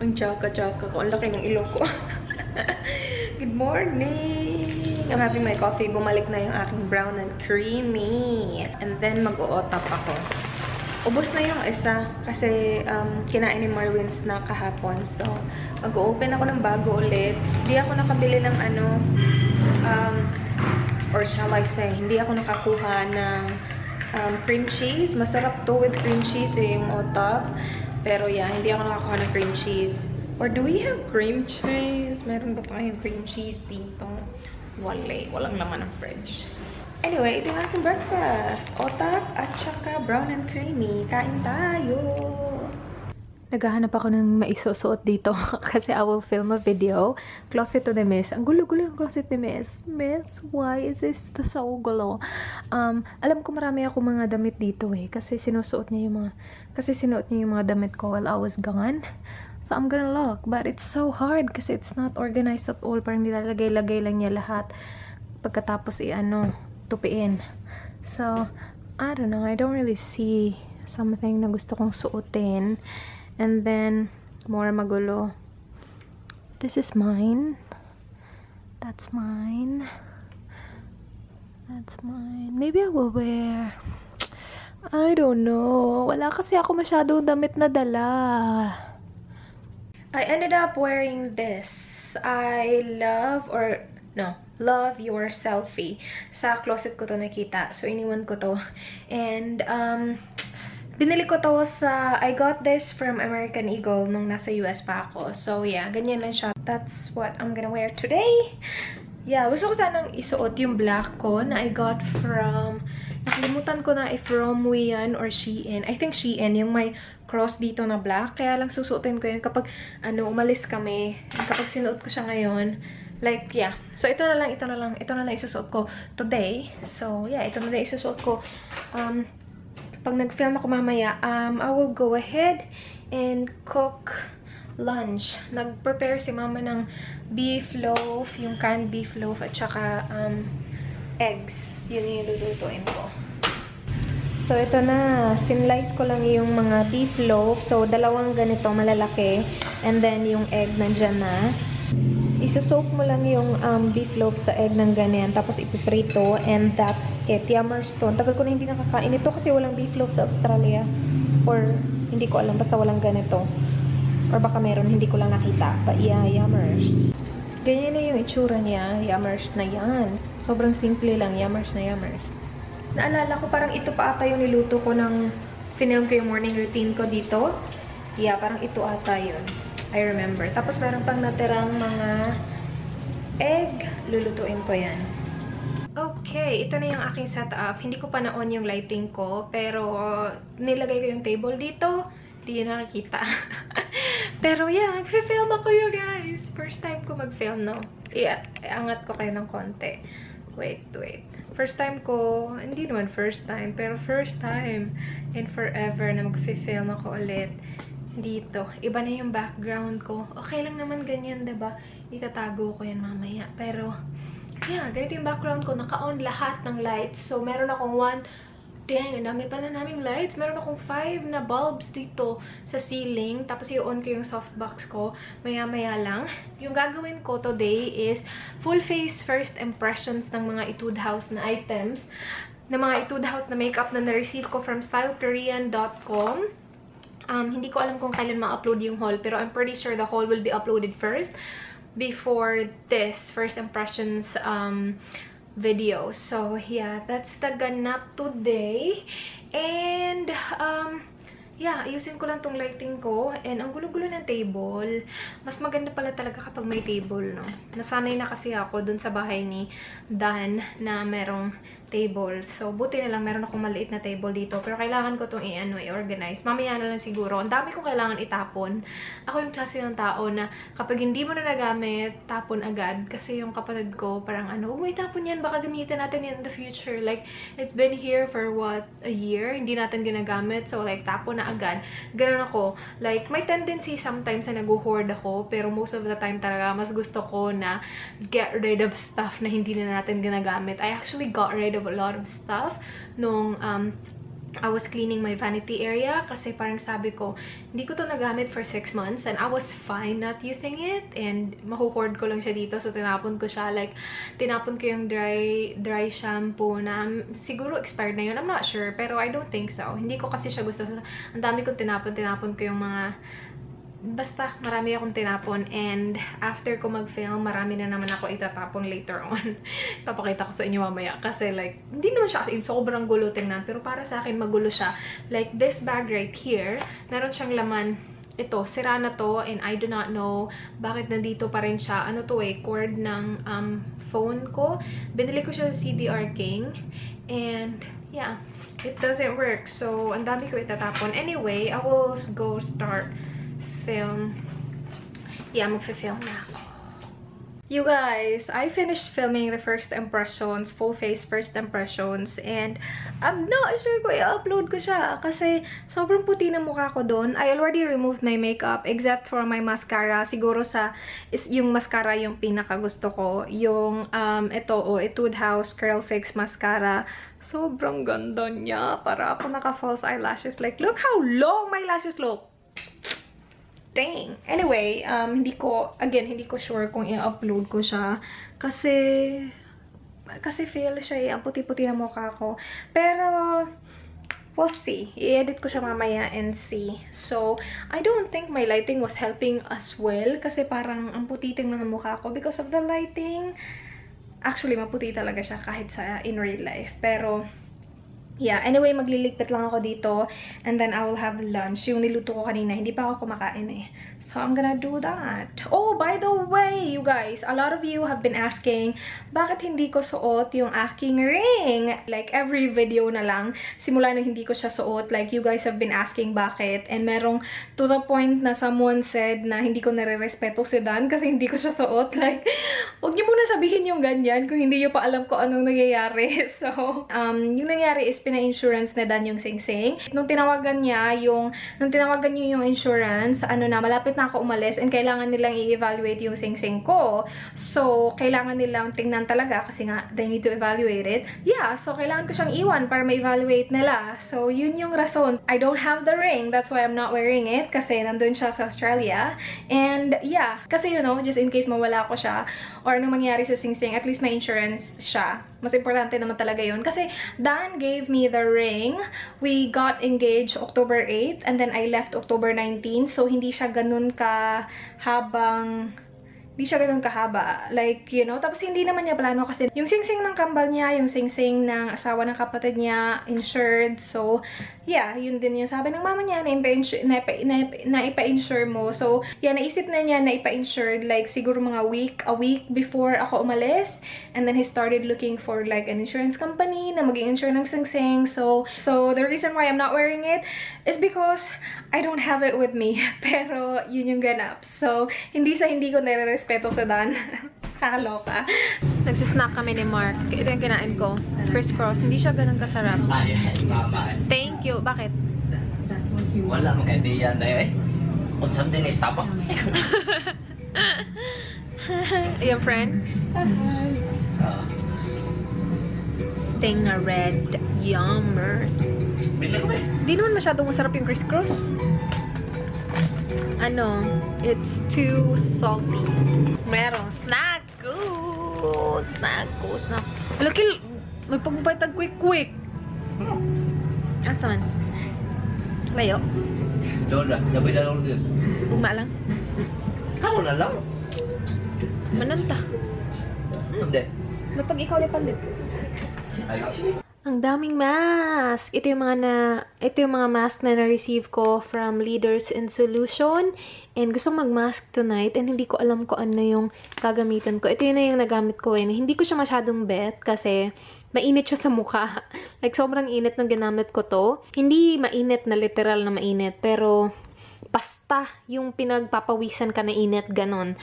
Ang tsaka-tsaka ko. Ang laki ng ilong ko. Good morning! I'm having my coffee. Bumalik na yung aking brown and creamy. And then, mag-o-otap ako. Ubus na yung isa kasi kinain ni Marwins na kahapon. So, mag-open ako ng bago ulit. Hindi ako nakabili ng or shall I say, hindi ako nakakuha ng cream cheese. Masarap to with cream cheese yung otap. Pero yeah, hindi ako nakakuha ng cream cheese. Or do we have cream cheese? Meron ba tayong cream cheese dito? Walang laman ng fridge. Anyway, ito yung aking breakfast. Otap at saka brown and creamy. Kain tayo! Naghahanap ako ng maisusuot dito kasi I will film a video. Closet to the Miss. Ang gulo-gulo ng closet ni Miss. Miss, why is this so gulo? Alam ko marami ako mga damit dito kasi sinusuot niya yung mga damit ko while I was gone. So I'm gonna look, but it's so hard kasi it's not organized at all. Parang nilalagay-lagay lang niya lahat. Pagkatapos tupiin. So, I don't know. I don't really see something na gusto kong suotin. And then, more magulo. This is mine. That's mine. That's mine. Maybe I will wear... I don't know. Wala kasi ako masyadong damit na dala. I ended up wearing this. Love Your Selfie. Sa closet ko to nakita. So, iniwan ko to. And, binili ko to I got this from American Eagle nung nasa US pa ako. So, yeah, ganyan lang siya. That's what I'm gonna wear today. Yeah, gusto ko sanang isuot yung black ko na I got from, nakalimutan ko na if from Wian or Shein. I think Shein, yung may cross dito na black. Kaya lang susuotin ko yun kapag, umalis kami. Kapag sinuot ko siya ngayon, like, yeah. So, ito na lang isusuot ko today. So, yeah, ito na lang isusuot ko. Pag nag-film ako mamaya, I will go ahead and cook lunch. Nag-prepare si mama ng beef loaf, yung canned beef loaf, at saka eggs. Yun yung lulutuin ko. So, ito na. Sinlice ko lang yung mga beef loaf. So, dalawang ganito, malalaki. And then, yung egg nandyan na. Isa-soak mo lang yung beef loaf sa egg ng ganyan. Tapos ipiprito. And that's it. Yummers to. Tagal ko na hindi nakakain ito kasi walang beef loaf sa Australia. Or hindi ko alam. Basta walang ganito. Or baka meron. Hindi ko lang nakita. But yeah, yummers. Ganyan na yung itsura niya. Yummers na yan. Sobrang simple lang. Yummers na yummers. Naalala ko parang ito pa ata yung niluto ko ng film ko yung morning routine ko dito. Yeah, parang ito ata yun. I remember. Tapos meron pang natirang mga egg. Lulutuin ko yan. Okay, ito na yung aking setup. Hindi ko pa na-on yung lighting ko. Pero nilagay ko yung table dito. Hindi yun nakikita. Pero yeah, mag-film ako yun guys. First time ko mag-film, no? Yeah, angat ko kayo ng konti. Wait. First time ko, hindi naman first time, pero first time in forever na mag-film ako ulit dito. Iba na yung background ko. Okay lang naman ganyan, diba? Itatago ko yan mamaya. Pero, yeah, ganito yung background ko. Naka-on lahat ng lights. So, meron akong dang, ang dami pala naming lights. Meron akong 5 na bulbs dito sa ceiling. Tapos i-on ko yung softbox ko. Maya-maya lang. Yung gagawin ko today is full face first impressions ng mga Etude House na items. Na mga Etude House na makeup na na-receive ko from stylekorean.com. Hindi ko alam kung kailan ma-upload yung haul. Pero I'm pretty sure the haul will be uploaded first. Before this first impressions video. So, yeah, that's the ganap today. And, yeah, ayusin ko lang tong lighting ko. And, ang gulo-gulo ng table. Mas maganda pala talaga kapag may table, no? Nasanay na kasi ako dun sa bahay ni Dan na merong table. So, buti na lang meron akong maliit na table dito. Pero kailangan ko itong i-organize. Mamaya na lang siguro. Ang dami kong kailangan itapon. Ako yung klase ng tao na kapag hindi mo na nagamit, tapon agad. Kasi yung kapatid ko, parang huwag mo itapon yan. Baka gamitin natin yan in the future. Like, it's been here for what? A year? Hindi natin ginagamit. So, like, tapon na agad. Ganun ako. Like, may tendency sometimes na nag-hoard ako. Pero most of the time talaga, mas gusto ko na get rid of stuff na hindi na natin ginagamit. I actually got rid of a lot of stuff nung I was cleaning my vanity area kasi parang sabi ko, hindi ko to nagamit for 6 months and I was fine not using it and mahuhoard ko lang siya dito. So, tinapon ko siya. Like, tinapon ko yung dry shampoo na siguro expired na yun. I'm not sure, pero I don't think so. Hindi ko kasi siya gusto. Ang dami kong tinapon ko yung mga basta marami akong tinapon and after ko mag-film, marami na naman ako itatapon later on. Papakita ko sa inyo mamaya kasi like, hindi naman siya in sobrang gulo tingnan pero para sa akin magulo siya. Like this bag right here, meron siyang laman. Ito, sira na to and I do not know bakit nandito pa rin siya. Ano to cord ng phone ko. Binili ko siya sa CDR King and yeah, it doesn't work. So, ang dami ko itatapon. Anyway, I will go start film. Yeah, magfi-film na ako. You guys, I finished filming the first impressions, full face first impressions, and I'm not sure kung i-upload ko siya kasi sobrang puti na mukha ko doon. I already removed my makeup except for my mascara. Siguro yung mascara yung pinaka gusto ko. Yung Etude House Curl Fix Mascara. Sobrang ganda niya. Para ako naka-false eyelashes. Like, look how long my lashes look. Dang. Anyway, hindi ko sure kung i-upload ko siya. Kasi fail siya ang puti-puti na mukha ko. Pero, we'll see. I-edit ko siya mamaya and see. So, I don't think my lighting was helping as well. Kasi parang ang puti tingnan ng mukha ko because of the lighting. Actually, maputi talaga siya kahit in real life. Pero, yeah, anyway, magliligpit lang ako dito and then I will have lunch. Yung niluto ko kanina, hindi pa ako kumakain eh. So, I'm gonna do that. Oh, by the way, you guys, a lot of you have been asking, bakit hindi ko suot yung aking ring? Like, every video na lang, simula na hindi ko siya suot. Like, you guys have been asking bakit. And merong to the point na someone said na hindi ko nare-respeto si Dan kasi hindi ko siya suot. Like, huwag niyo muna sabihin yung ganyan kung hindi niyo pa alam ko anong nangyayari. So, yung nangyari is pina-insurance na Dan yung Sing-Sing. Nung tinawagan niyo yung insurance, malapit na ako umalis and kailangan nilang i-evaluate yung Sing-Sing ko. So, kailangan nilang tingnan talaga kasi nga, they need to evaluate it. Yeah, so kailangan ko siyang iwan para ma-evaluate nila. So, yun yung rason. I don't have the ring. That's why I'm not wearing it kasi nandun siya sa Australia. And, yeah, kasi just in case mawala ko siya or anong mangyari sa Sing-Sing, at least may insurance siya. Mas importante naman talaga yun. Kasi Dan gave me the ring. We got engaged October 8 and then I left October 19. So, hindi siya ganun kahaba. Like, tapos hindi naman niya plano kasi yung Sing-Sing ng kambal niya, yung Sing-Sing ng asawa ng kapatid niya, insured. So, yeah, yun din yung sabi ng mama niya na ipa-insure mo. So, yeah, naisip na niya na ipa-insured like siguro mga a week before ako umalis. And then he started looking for like an insurance company na mag-insure ng Sing-Sing. So the reason why I'm not wearing it is because I don't have it with me. Pero, yun yung ganap. So, hindi ko nare-respeto sa Dan. Kakaloka. Nagsisnack kami ni Mark. Ito yung kinain ko. Criss-cross. Hindi siya ganun kasarap. Thank you. Bakit? Wala mong kaibigan na yun eh. Kung something is tama. Yung friend? Sting na red. Yummers. Bili ko ba eh? Di naman masyadong masarap yung criss-cross. It's too salty. Merong snack. Ooh, snack. Laki, may pagpapaytag quick. Asan? Layo? Doon lang. Gabi na lang ulit. Ugma lang. Kamo na lang. Mananta. Hindi. Napag ikaw li pandit. Ang daming mask. Ito yung mga mask na na-receive ko from Leaders in Solution. And gusto mag-mask tonight and hindi ko alam kung ano yung gagamitan ko. Ito yun na yung nagamit ko eh. Hindi ko siya masyadong bet kasi mainit siya sa mukha. Like, sobrang init nung ginamit ko to. Hindi mainit na literal na mainit. Pero, basta yung pinagpapawisan ka na init, ganon.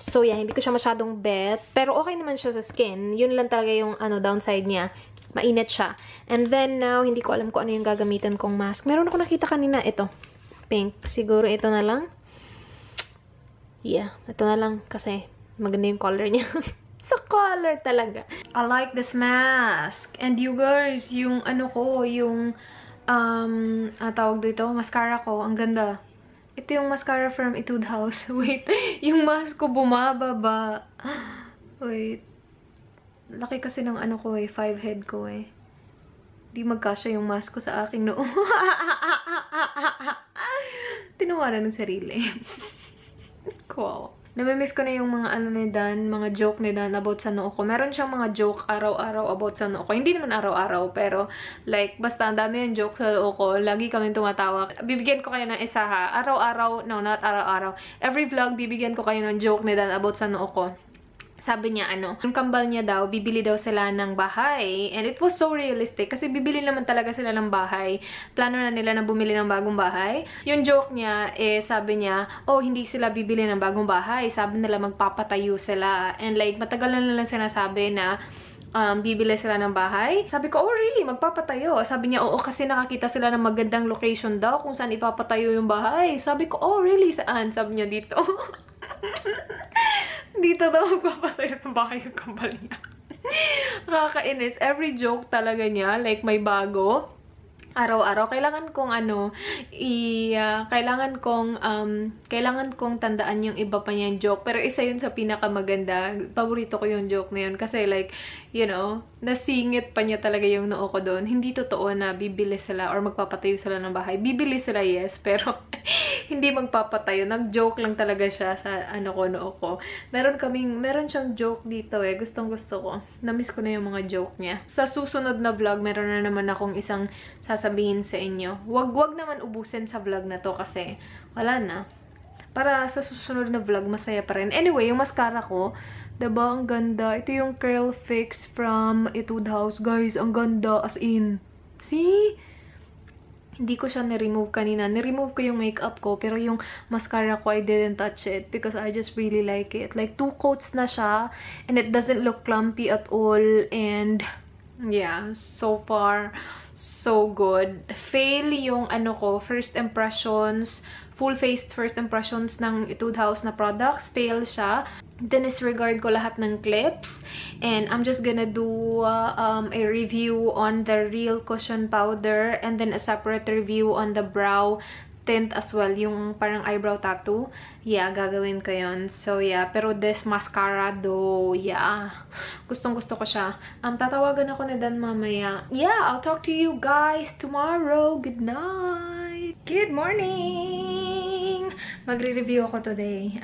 So, yeah, hindi ko siya masyadong bet. Pero, okay naman siya sa skin. Yun lang talaga yung downside niya. Mainit siya. And then, now, hindi ko alam kung ano yung gagamitan kong mask. Meron ako nakita kanina. Ito. Pink. Siguro ito na lang. Yeah, ito na lang. Kasi, maganda yung color niya. Sa color talaga. I like this mask. And you guys, yung tawag dito, mascara ko. Ang ganda. Ito yung mascara from Etude House. Wait, yung mask ko bumababa. Wait. Laki kasi ng ano ko 5 head ko Di magkasya yung mask ko sa aking noo. Tinawanan ng sarili. Wow. Namimiss ko na yung mga ano ni Dan, mga joke ni Dan about sa noo ko. Meron siyang mga joke araw-araw about sa noo ko. Hindi naman araw-araw, pero like, basta ang dami yung joke sa noo ko. Lagi kami tumatawa. Bibigyan ko kayo ng isa ha. Araw-araw, no, not araw-araw. Every vlog, bibigyan ko kayo ng joke ni Dan about sa noo ko. Sabi niya, yung kambal niya daw, bibili daw sila ng bahay. And it was so realistic. Kasi bibili naman talaga sila ng bahay. Plano na nila na bumili ng bagong bahay. Yung joke niya, sabi niya, hindi sila bibili ng bagong bahay. Sabi nila, magpapatayo sila. And like, matagal na lang sinasabi na, bibili sila ng bahay. Sabi ko, really? Magpapatayo? Sabi niya, oo, kasi nakakita sila ng magandang location daw kung saan ipapatayo yung bahay. Sabi ko, really? Saan? Sabi niya, dito. Dito daw magpapatayo ng bahay yung kambal niya. Kakainis. Every joke talaga niya, like may bago. Araw-araw, kailangan kong tandaan yung iba pa niyang joke. Pero isa yun sa pinakamaganda. Paborito ko yung joke na yun. Kasi like, nasingit pa niya talaga yung noo ko doon. Hindi totoo na bibili sila or magpapatayo sila ng bahay. Bibili sila, yes. Pero, hindi magpapatayo. Nag-joke lang talaga siya sa noo ko. Meron siyang joke dito Gustong-gusto ko. Namiss ko na yung mga joke niya. Sa susunod na vlog, meron na naman akong isang sasabihin sa inyo. Wag naman ubusin sa vlog na to kasi wala na. Para sa susunod na vlog, masaya pa rin. Anyway, yung mascara ko, diba, ang ganda. Ito yung Curl Fix from Etude House. Guys, ang ganda. As in. See? Hindi ko siya ni-remove kanina. Ni-remove ko yung makeup ko, pero yung mascara ko, I didn't touch it because I just really like it. Like, 2 coats na siya, and it doesn't look clumpy at all, and yeah, so far, so good. Fail yung first impressions, full-faced first impressions ng Etude House na products. Fail siya. Disregard ko lahat ng clips. And I'm just gonna do a review on the Real Cushion Powder and then a separate review on the brow tint as well, yung parang eyebrow tattoo. Yeah, gagawin ko yun. So, yeah. Pero this mascara though, yeah. Gustong-gusto ko siya. Tatawagan ako na Dan mamaya. Yeah, I'll talk to you guys tomorrow. Good night! Good morning! Magre-review ako today.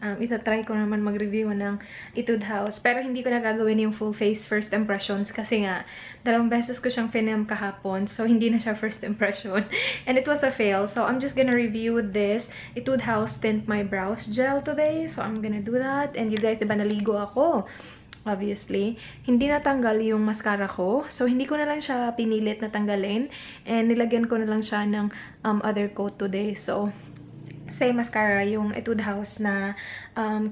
Itatry ko naman mag-review ng Etude House. Pero hindi ko na gagawin yung full face first impressions kasi nga, 2 beses ko siyang film kahapon. So, hindi na siya first impression. And it was a fail. So, I'm just gonna review this Etude House Tint My Brows Gel today. So, I'm gonna do that. And you guys, diba naligo ako? Obviously. Hindi natanggal yung mascara ko. So, hindi ko na lang siya pinilit na tanggalin. And nilagyan ko na lang siya ng other coat today. So, same mascara, yung Etude House na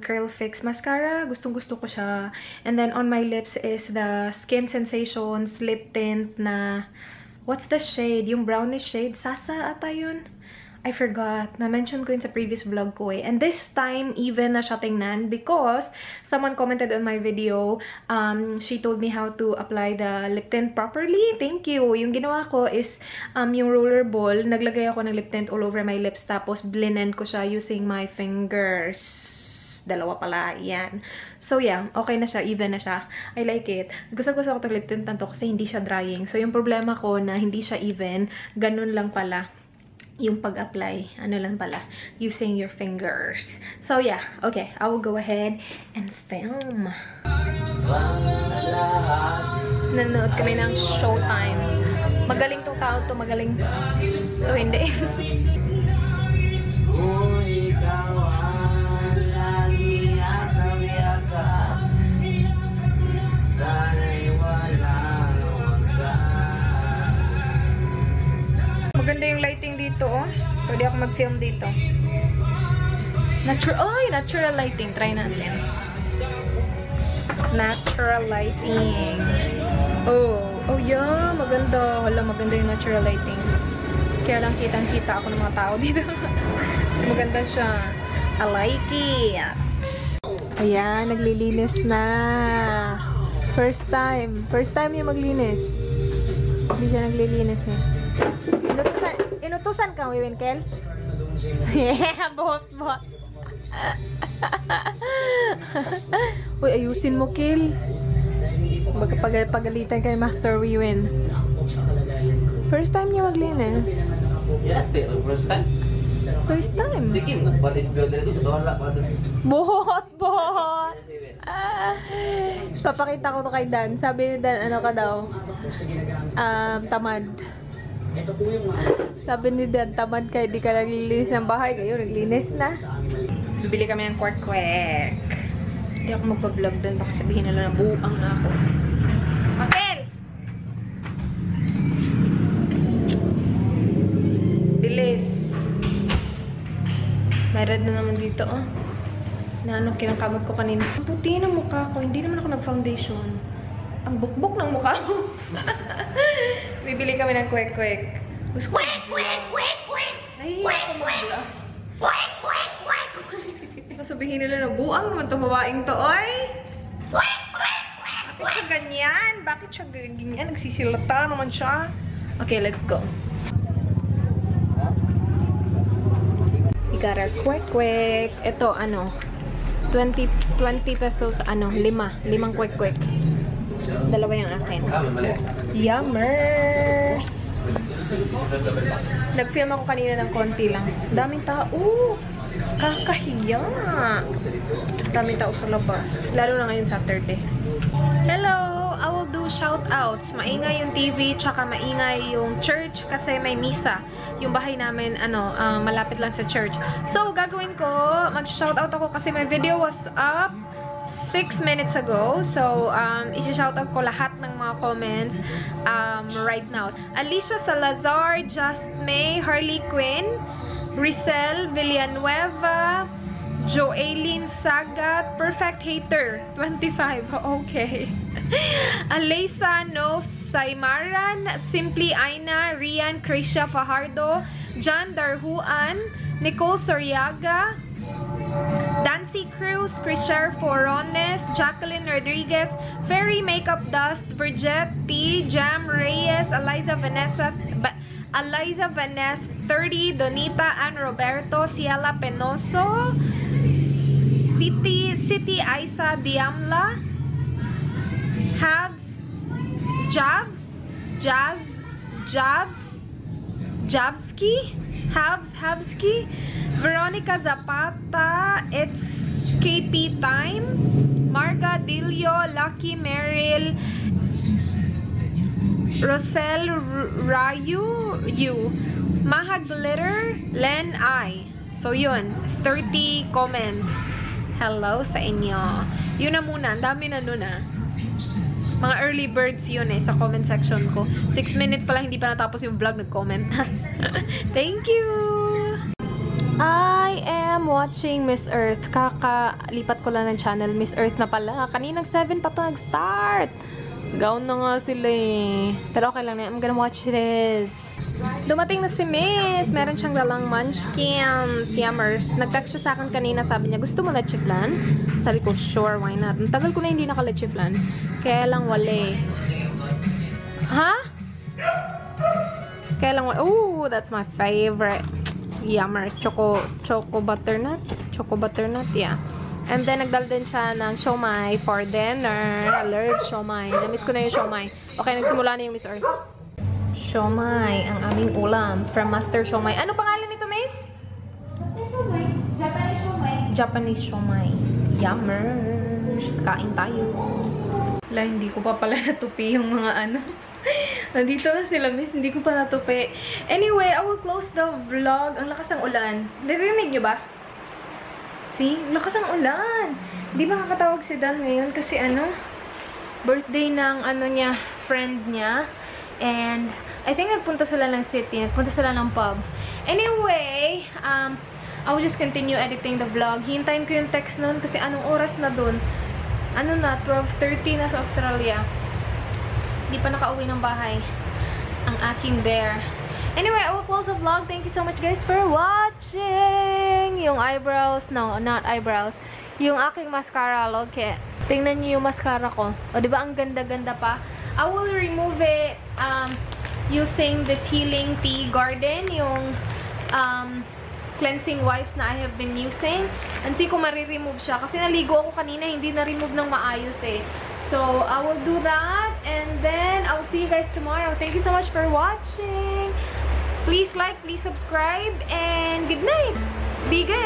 Curl Fix mascara. Gustong-gusto ko siya. And then, on my lips is the Skin Sensations lip tint na, what's the shade? Yung brownish shade. Sasa ata yun? I forgot. Na-mention ko yun sa previous vlog ko And this time, even na siya tingnan because someone commented on my video. She told me how to apply the lip tint properly. Thank you. Yung ginawa ko is yung roller ball. Naglagay ako ng lip tint all over my lips. Tapos blend ko siya using my fingers. 2 pala. Yan. So, yeah. Okay na siya. Even na siya. I like it. Gusto-gusto ko itong lip tint na to kasi hindi siya drying. So, yung problema ko na hindi siya even, ganun lang pala yung pag-apply, lang pala, using your fingers. So, yeah. Okay. I will go ahead and film. Nanonood kami ng Showtime. Magaling tong tao to. Magaling. So, hindi. Maganda yung lighting dito, Pwede ako mag-film dito. Natural lighting. Try natin. Natural lighting. Oh yeah. Maganda. Hala, maganda yung natural lighting. Kaya lang kitang-kita ako ng mga tao dito. Maganda siya. I like it. Ayan, naglilinis na. First time. First time yung maglinis. Hindi siya naglilinis Inutusan ka, Wiwinkel? Yeah, bot. Uy, ayusin mo, Kel. Pagalitan kay Master Wiwin. First time niya maglinis. Yeah, first time. First time. Sige, nagpalit ko dito sa wala pa doon. Bot. Papakita ko to kay Dan. Sabi ni Dan, ano ka daw? Tamad. Sabi ni Dan, tamad ka, di ka naglilinis ng bahay. Kayo, naglinis na. Bibili kami ng kwek-kwek. Hindi ako magpa-vlog doon. Baka sabihin nila na buang na ako. Okay! Bilis. May red na naman dito, oh. Kinakamot ko kanina. Ang puti ng mukha ko. Hindi naman ako nag-foundation. Ang bukbok ng mukha ko. Bibili kami ng kwek-kwek. Kwek! Ay, ako mag-vlog. Sabihin nila na buang naman itong babaeng to, oy! Bakit siya ganyan? Bakit siya ganyan? Nagsisilata naman siya. Okay, let's go. We got our kwek-kwek. Ito, 20 pesos, 5 kwek-kwek. Dalawa yung akin. Yummers! Nag-film ako kanina ng konti lang. Daming tao. Kakahiya. Daming tao sa labas. Lalo na ngayon Saturday. Hello! I will do shoutouts. Maingay yung TV, tsaka maingay yung church kasi may misa. Yung bahay namin, malapit lang sa church. So, gagawin ko, mag-shoutout ako kasi my video was up 6 minutes ago. So, i-shoutout ko lahat ng mga comments right now. Alicia Salazar, Just May, Harley Quinn, Grisel Villanueva, Joailin Sagat, Perfect Hater, 25. Okay. Alaysa Nov Saimaran, Simply Aina, Rian Krisha Fajardo, John Darhuan, Nicole Soriaga, Dancy Cruz, Krisher Forones, Jacqueline Rodriguez, Fairy Makeup Dust, Bridget T, Jam Reyes, Eliza Vanessa 30, Donita Ann Roberto, Ciela Penoso, City Aisa Diamla, Habs, Habski, Veronica Zapata, It's KP Time, Marga Dilio, Lucky Meryl, Rosel Rayu, Maha Glitter, Len I. So yun, 30 comments. Hello sa inyo. Yun na muna, ang dami na nun ah. Mga early birds yun sa comment section ko. 6 minutes pala, hindi pa natapos yung vlog, nag-comment. Thank you! I am watching Miss Earth. Kakalipat ko lang ng channel. Miss Earth na pala. Kaninang 7 pa ito nag-start. Gown na nga sila eh. Pero okay lang na. I'm gonna watch this. Dumating na si Miss. Meron siyang dalang munchkins. Yummers. Nag-text siya sa akin kanina. Sabi niya, gusto mo leche flan? Sabi ko, sure, why not? Ang tagal ko na hindi naka-leche flan. Kaya lang wala eh. Ha? Kaya lang wala. Ooh, that's my favorite. Yummers. Choco butternut. Choco butternut, yeah. And then, nagdala din siya ng siomai for dinner. Alert, siomai. Namiss ko na yung siomai. Okay, nagsimula na yung Miss Earth. Siomai, ang aming ulam. From Master Siomai. Ano pangalan nito, Miss? Japanese siomai. Japanese siomai. Yummers. Kain tayo. Wala, hindi ko pa pala natupi yung mga Nandito na sila, Miss. Hindi ko pa natupi. Anyway, I will close the vlog. Ang lakas ng ulan. Narinig nyo ba? See? Lakas ang ulan. Di ba kakatawag si Dan ngayon? Kasi birthday ng niya, friend niya. And, I think nagpunta sila ng city. Nagpunta sila ng pub. Anyway, I will just continue editing the vlog. Hintayin ko yung text nun kasi anong oras na dun? 12:30 na sa Australia. Di pa nakauwi ng bahay ang aking bear. Anyway, I will close the vlog. Thank you so much guys for watching. Yung eyebrows, no, not eyebrows. Yung aking mascara, okay. Tingnan niyo yung mascara ko. O, di ba ang ganda-ganda pa? I will remove it. using this Healing Tea Garden, yung cleansing wipes na I have been using. And see kung mariremove siya. Kasi naligo ako kanina, hindi na-remove ng maayos eh. So, I will do that. And then, I will see you guys tomorrow. Thank you so much for watching. Please like, please subscribe, and good night. Be good.